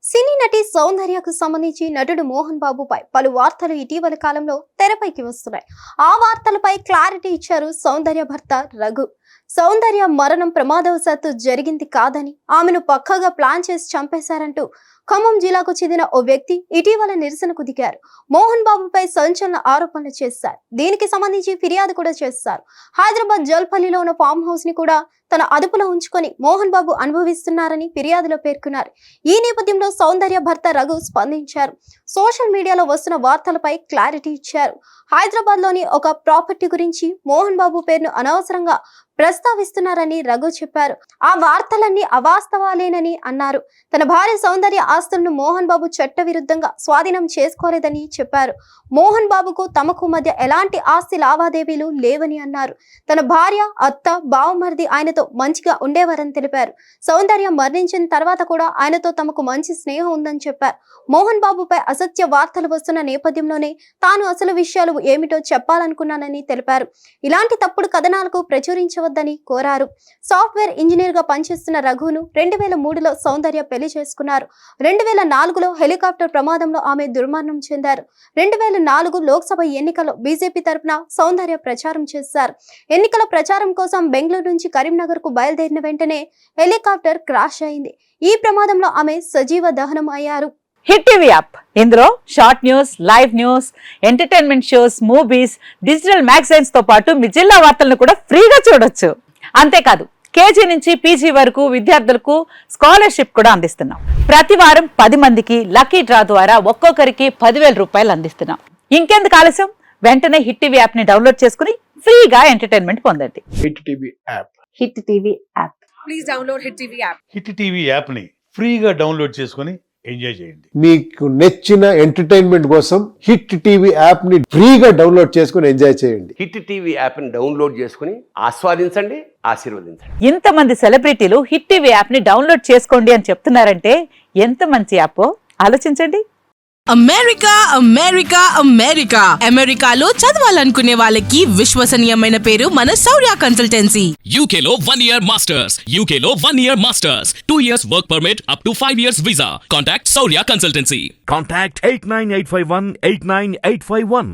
సినీ నటి సౌందర్యకు సంబంధించి నటుడు మోహన్ బాబుపై పలు వార్తలు ఇటీవల కాలంలో తెరపైకి వస్తున్నాయి. ఆ వార్తలపై క్లారిటీ ఇచ్చారు సౌందర్య భర్త రఘు. సౌందర్య మరణం ప్రమాదవశాత్తు జరిగింది కాదని, ఆమెను పక్కగా ప్లాన్ చేసి చంపేశారంటూ ఖమ్మం జిల్లాకు చెందిన ఓ వ్యక్తి ఇటీవల నిరసనకు దిగారు. మోహన్ బాబుపై సంచలన ఆరోపణలు చేశారు. దీనికి సంబంధించి ఫిర్యాదు కూడా చేశారు. హైదరాబాద్ జల్పల్లిలో ఉన్న ఫామ్ హౌస్ ని కూడా తన అదుపులో ఉంచుకొని మోహన్ బాబు అనుభవిస్తున్నారని ఫిర్యాదులో పేర్కొన్నారు. ఈ నేపథ్యంలో సౌందర్య భర్త రఘు స్పందించారు. సోషల్ మీడియాలో వస్తున్న వార్తలపై క్లారిటీ ఇచ్చారు. హైదరాబాద్ లోని ఒక ప్రాపర్టీ గురించి మోహన్ బాబు పేరును అనవసరంగా ప్రస్తావిస్తున్నారని రఘు చెప్పారు. ఆ వార్తలన్నీ అవాస్తవాలేనని అన్నారు. తన భార్య సౌందర్య ఆస్తులను మోహన్ బాబు చట్టవిరుద్ధంగా స్వాధీనం చేసుకోలేదని చెప్పారు. మోహన్ బాబుకు తమకు మధ్య ఎలాంటి ఆస్తి లావాదేవీలు లేవని అన్నారు. తన భార్య, అత్త, బావమరిది ఆయనతో మంచిగా ఉండేవారని తెలిపారు. సౌందర్య మరణించిన తర్వాత కూడా ఆయనతో తమకు మంచి స్నేహం ఉందని చెప్పారు. మోహన్ బాబుపై అసత్య వార్తలు వస్తున్న నేపథ్యంలోనే తాను అసలు విషయాలు ఏమిటో చెప్పాలనుకున్నానని తెలిపారు. ఇలాంటి తప్పుడు కథనాలకు ప్రచురించవద్దని కోరారు. సాఫ్ట్వేర్ ఇంజనీర్ గా పనిచేస్తున్న రఘును 2003లో సౌందర్య పెళ్లి చేసుకున్నారు. 2004లో హెలికాప్టర్ ప్రమాదంలో ఆమె దుర్మరణం చెందారు. 2004 లోక్సభ ఎన్నికల్లో బీజేపీ తరఫున సౌందర్య ప్రచారం చేశారు. ఎన్నికల ప్రచారం కోసం బెంగళూరు నుంచి కరీంనగర్ కు బయలుదేరిన వెంటనే హెలికాప్టర్ క్రాష్ అయింది. ఈ ప్రమాదంలో ఆమె సజీవ దహనం అయ్యారు. హిట్ టీవీ యాప్ ఇందులో short news, live news, entertainment shows, movies, digital magazines తో పాటు మీ జిల్లా వార్తలను కూడా ఫ్రీగా చూడొచ్చు. అంతేకాదు, కేజీ నుంచి పీజీ వరకు విద్యార్థులకు స్కాలర్షిప్ కూడా అందిస్తున్నాం. ప్రతి వారం 10 మందికి లక్కీ డ్రా ద్వారా ఒక్కొక్కరికి 10,000 రూపాయలు అందిస్తున్నాం. ఇంకెందుకు ఆలస్యం, వెంటనే హిట్ టీవీ యాప్ ని డౌన్లోడ్ చేసుకుని ఫ్రీగా ఎంటర్టైన్మెంట్ పొందండి. Hit TV app. Hit TV app. Please download hit TV app. Hit TV యాప్ని ఫ్రీగా డౌన్లోడ్ చేసుకొని ఎంజాయ్ చేయండి. మీకు నచ్చిన ఎంటర్టైన్మెంట్ కోసం హిట్ టీవీ యాప్ ని ఫ్రీగా డౌన్లోడ్ చేసుకొని ఎంజాయ్ చేయండి. హిట్ టీవీ యాప్ని డౌన్లోడ్ చేసుకుని ఆస్వాదించండి, ఆశీర్వదించండి. ఇంతమంది సెలబ్రిటీలు హిట్ టీవీ యాప్ ని డౌన్లోడ్ చేసుకోండి అని చెప్తున్నారంటే ఎంత మంచి యాప్ ఆలోచించండి. అమెరికా అమెరికా అమెరికా అమెరికాలో చదవాలనుకునే వాళ్ళకి విశ్వసనీయమైన పేరు మన శౌర్య కన్సల్టెన్సీ. UK లో 1 year masters. UK లో 1 year masters. 2 years work permit up to 5 years visa. Contact Saurya Consultancy. Contact 89851 89851.